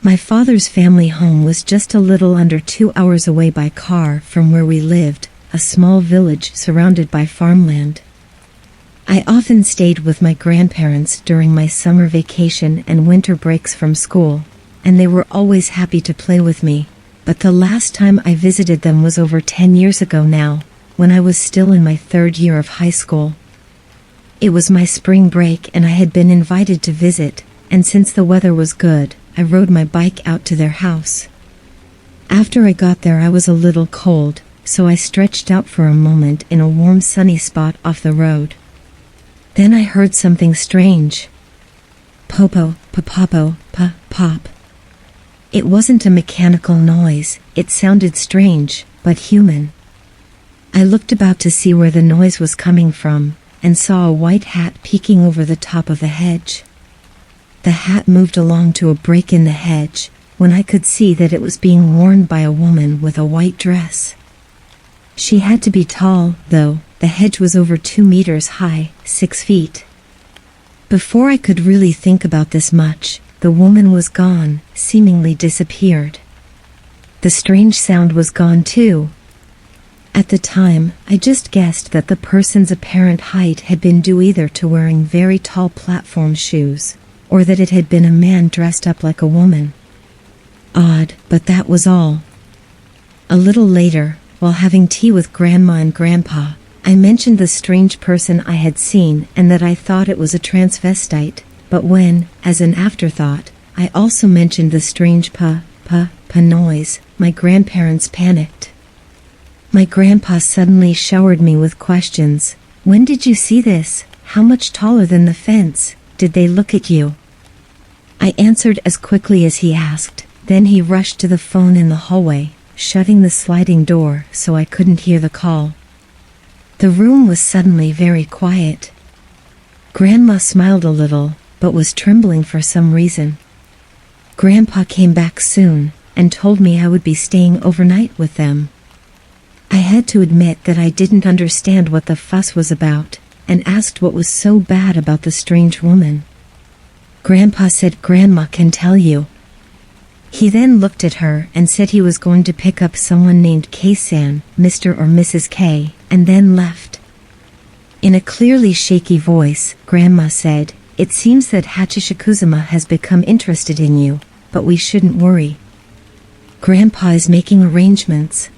My father's family home was just a little under 2 hours away by car from where we lived, a small village surrounded by farmland. I often stayed with my grandparents during my summer vacation and winter breaks from school, and they were always happy to play with me, but the last time I visited them was over 10 years ago now, when I was still in my 3rd year of high school. It was my spring break and I had been invited to visit, and since the weather was good, I rode my bike out to their house. After I got there I was a little cold, so I stretched out for a moment in a warm sunny spot off the road. Then I heard something strange. Popo, papapo, pop. It wasn't a mechanical noise, it sounded strange, but human. I looked about to see where the noise was coming from, and saw a white hat peeking over the top of the hedge. The hat moved along to a break in the hedge, when I could see that it was being worn by a woman with a white dress. She had to be tall, though. The hedge was over 2 meters high, 6 feet. Before I could really think about this much, the woman was gone, seemingly disappeared. The strange sound was gone too. At the time, I just guessed that the person's apparent height had been due either to wearing very tall platform shoes, or that it had been a man dressed up like a woman. Odd, but that was all. A little later, while having tea with Grandma and Grandpa, I mentioned the strange person I had seen and that I thought it was a transvestite, but when, as an afterthought, I also mentioned the strange pa noise, my grandparents panicked. My grandpa suddenly showered me with questions. When did you see this? How much taller than the fence? Did they look at you? I answered as quickly as he asked. Then he rushed to the phone in the hallway, shutting the sliding door so I couldn't hear the call. The room was suddenly very quiet. Grandma smiled a little, but was trembling for some reason. Grandpa came back soon, and told me I would be staying overnight with them. I had to admit that I didn't understand what the fuss was about, and asked what was so bad about the strange woman. Grandpa said Grandma can tell you. He then looked at her and said he was going to pick up someone named K-san, Mr. or Mrs. K, and then left. In a clearly shaky voice, Grandma said, "It seems that Hachishikuzuma has become interested in you, but we shouldn't worry. Grandpa is making arrangements."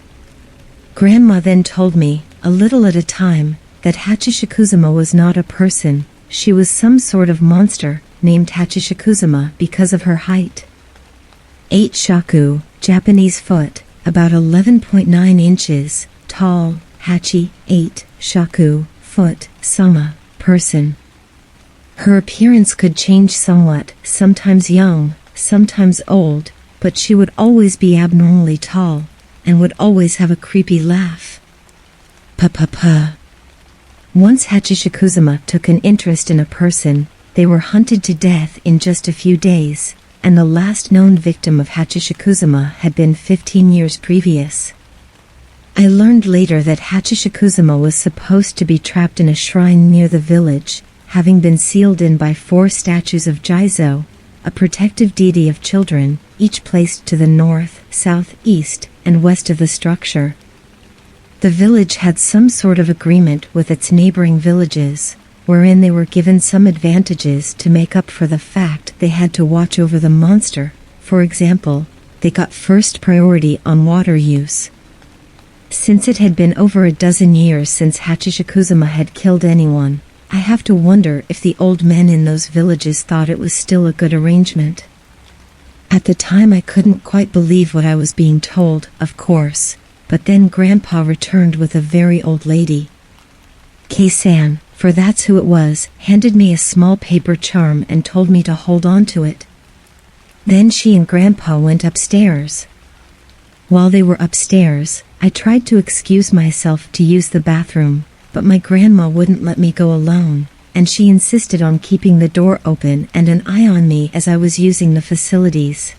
Grandma then told me, a little at a time, that Hachishikuzuma was not a person, she was some sort of monster, named Hachishikuzuma because of her height. 8 shaku, Japanese foot, about 11.9 inches, tall, hachi, 8, shaku, foot, sama, person. Her appearance could change somewhat, sometimes young, sometimes old, but she would always be abnormally tall, and would always have a creepy laugh. Pa. Once Hachishikuzuma took an interest in a person, they were hunted to death in just a few days, and the last known victim of Hachishikuzuma had been 15 years previous. I learned later that Hachishikuzuma was supposed to be trapped in a shrine near the village, having been sealed in by 4 statues of Jizo, a protective deity of children, each placed to the north, south, east, and west of the structure. The village had some sort of agreement with its neighboring villages, wherein they were given some advantages to make up for the fact they had to watch over the monster. For example, they got first priority on water use. Since it had been over a dozen years since Hachishikuzuma had killed anyone, I have to wonder if the old men in those villages thought it was still a good arrangement. At the time I couldn't quite believe what I was being told, of course, but then Grandpa returned with a very old lady. K-san, for that's who it was, handed me a small paper charm and told me to hold on to it. Then she and Grandpa went upstairs. While they were upstairs, I tried to excuse myself to use the bathroom, but my grandma wouldn't let me go alone, and she insisted on keeping the door open and an eye on me as I was using the facilities.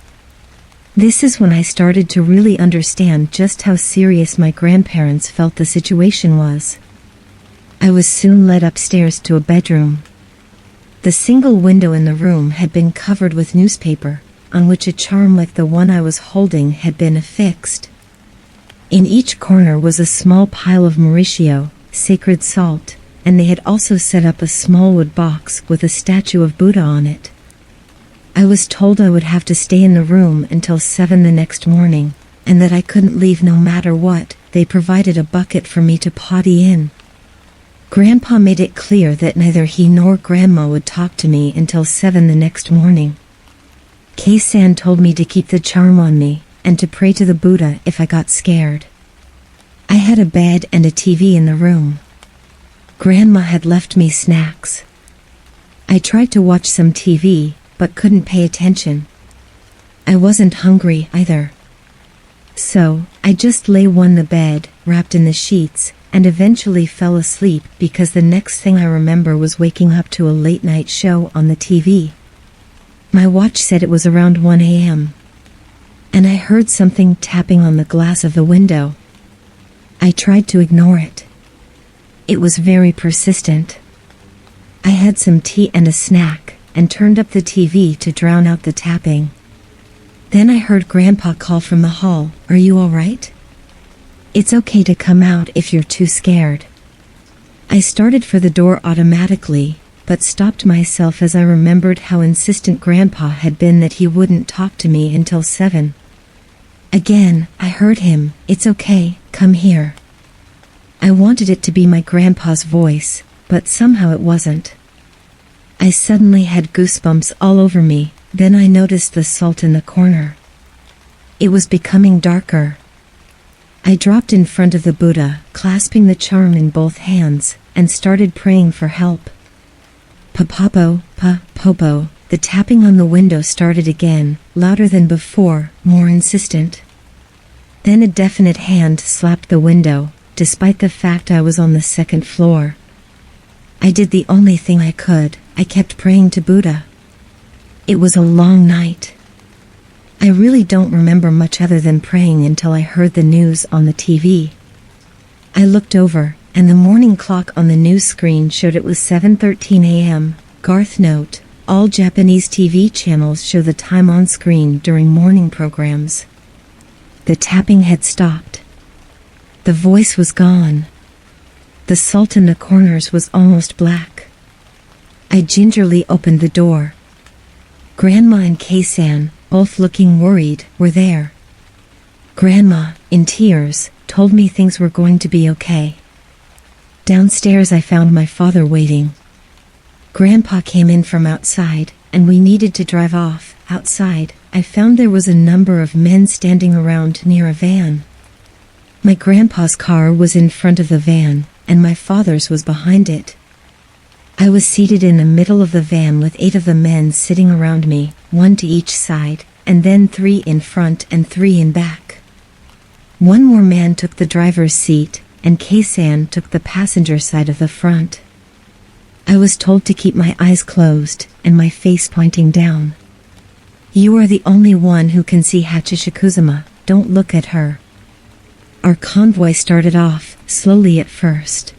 This is when I started to really understand just how serious my grandparents felt the situation was. I was soon led upstairs to a bedroom. The single window in the room had been covered with newspaper, on which a charm like the one I was holding had been affixed. In each corner was a small pile of Mauricio, sacred salt, and they had also set up a small wood box with a statue of Buddha on it. I was told I would have to stay in the room until 7 the next morning, and that I couldn't leave no matter what. They provided a bucket for me to potty in. Grandpa made it clear that neither he nor Grandma would talk to me until 7 the next morning. Kei-san told me to keep the charm on me, and to pray to the Buddha if I got scared. I had a bed and a TV in the room. Grandma had left me snacks. I tried to watch some TV, but couldn't pay attention. I wasn't hungry either. So, I just lay on the bed, wrapped in the sheets, and eventually fell asleep because the next thing I remember was waking up to a late-night show on the TV. My watch said it was around 1 a.m. and I heard something tapping on the glass of the window. I tried to ignore it. It was very persistent. I had some tea and a snack, and turned up the TV to drown out the tapping. Then I heard Grandpa call from the hall, "Are you all right? It's okay to come out if you're too scared." I started for the door automatically, but stopped myself as I remembered how insistent Grandpa had been that he wouldn't talk to me until 7. Again, I heard him, "It's okay, come here." I wanted it to be my grandpa's voice, but somehow it wasn't. I suddenly had goosebumps all over me. Then I noticed the salt in the corner. It was becoming darker. I dropped in front of the Buddha, clasping the charm in both hands, and started praying for help. Pa-popo, pa-popo. The tapping on the window started again, louder than before, more insistent. Then a definite hand slapped the window, despite the fact I was on the 2nd floor. I did the only thing I could. I kept praying to Buddha. It was a long night. I really don't remember much other than praying until I heard the news on the TV. I looked over, and the morning clock on the news screen showed it was 7:13 a.m. Garth note: all Japanese TV channels show the time on screen during morning programs. The tapping had stopped. The voice was gone. The salt in the corners was almost black. I gingerly opened the door. Grandma and Kei-san, both looking worried, were there. Grandma, in tears, told me things were going to be okay. Downstairs I found my father waiting. Grandpa came in from outside, and we needed to drive off. Outside, I found there was a number of men standing around near a van. My grandpa's car was in front of the van, and my father's was behind it. I was seated in the middle of the van with 8 of the men sitting around me, 1 to each side, and then 3 in front and 3 in back. 1 more man took the driver's seat, and Kei-san took the passenger side of the front. I was told to keep my eyes closed, and my face pointing down. "You are the only one who can see Hachishikuzuma, don't look at her." Our convoy started off, slowly at first.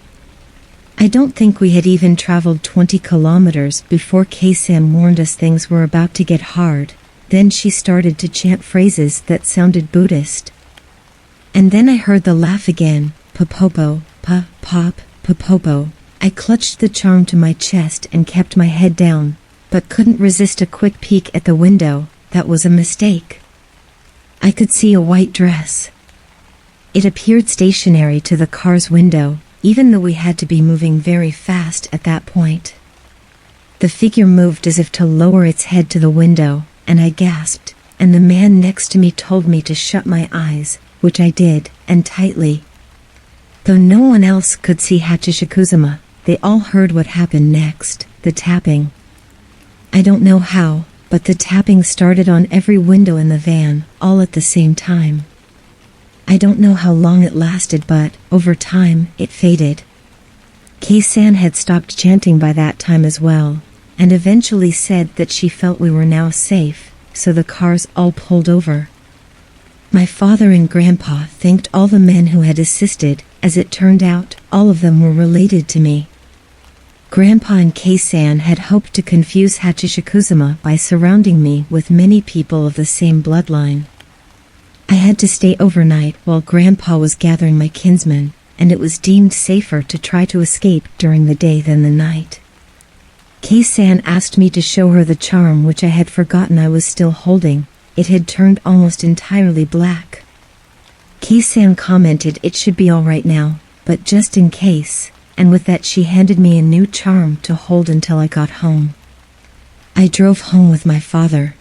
I don't think we had even traveled 20 kilometers before Kei-san warned us things were about to get hard. Then she started to chant phrases that sounded Buddhist. And then I heard the laugh again, pa-popo, pa-pop, pa-popo. I clutched the charm to my chest and kept my head down, but couldn't resist a quick peek at the window. That was a mistake. I could see a white dress. It appeared stationary to the car's window, even though we had to be moving very fast at that point. The figure moved as if to lower its head to the window, and I gasped, and the man next to me told me to shut my eyes, which I did, and tightly. Though no one else could see Hachishikuzuma, they all heard what happened next, the tapping. I don't know how, but the tapping started on every window in the van, all at the same time. I don't know how long it lasted, but, over time, it faded. Kei-san had stopped chanting by that time as well, and eventually said that she felt we were now safe, so the cars all pulled over. My father and Grandpa thanked all the men who had assisted. As it turned out, all of them were related to me. Grandpa and Kei-san had hoped to confuse Hachishikuzuma by surrounding me with many people of the same bloodline. I had to stay overnight while Grandpa was gathering my kinsmen, and it was deemed safer to try to escape during the day than the night. Kei-san asked me to show her the charm which I had forgotten I was still holding. It had turned almost entirely black. Kei-san commented it should be all right now, but just in case, and with that she handed me a new charm to hold until I got home. I drove home with my father.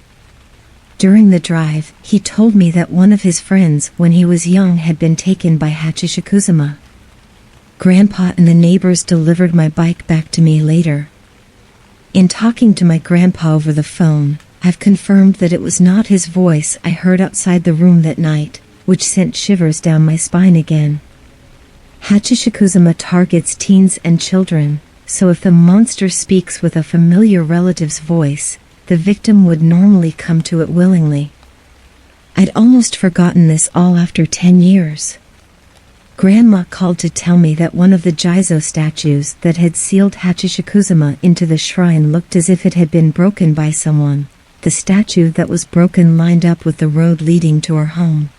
During the drive, he told me that one of his friends when he was young had been taken by Hachishikuzuma. Grandpa and the neighbors delivered my bike back to me later. In talking to my grandpa over the phone, I've confirmed that it was not his voice I heard outside the room that night, which sent shivers down my spine again. Hachishikuzuma targets teens and children, so if the monster speaks with a familiar relative's voice, the victim would normally come to it willingly. I'd almost forgotten this all after 10 years. Grandma called to tell me that one of the Jizo statues that had sealed Hachishikuzuma into the shrine looked as if it had been broken by someone. The statue that was broken lined up with the road leading to our home.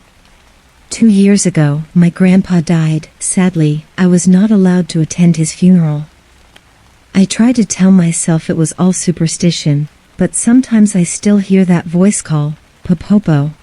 2 years ago, my grandpa died. Sadly, I was not allowed to attend his funeral. I tried to tell myself it was all superstition, but sometimes I still hear that voice call, Popopo,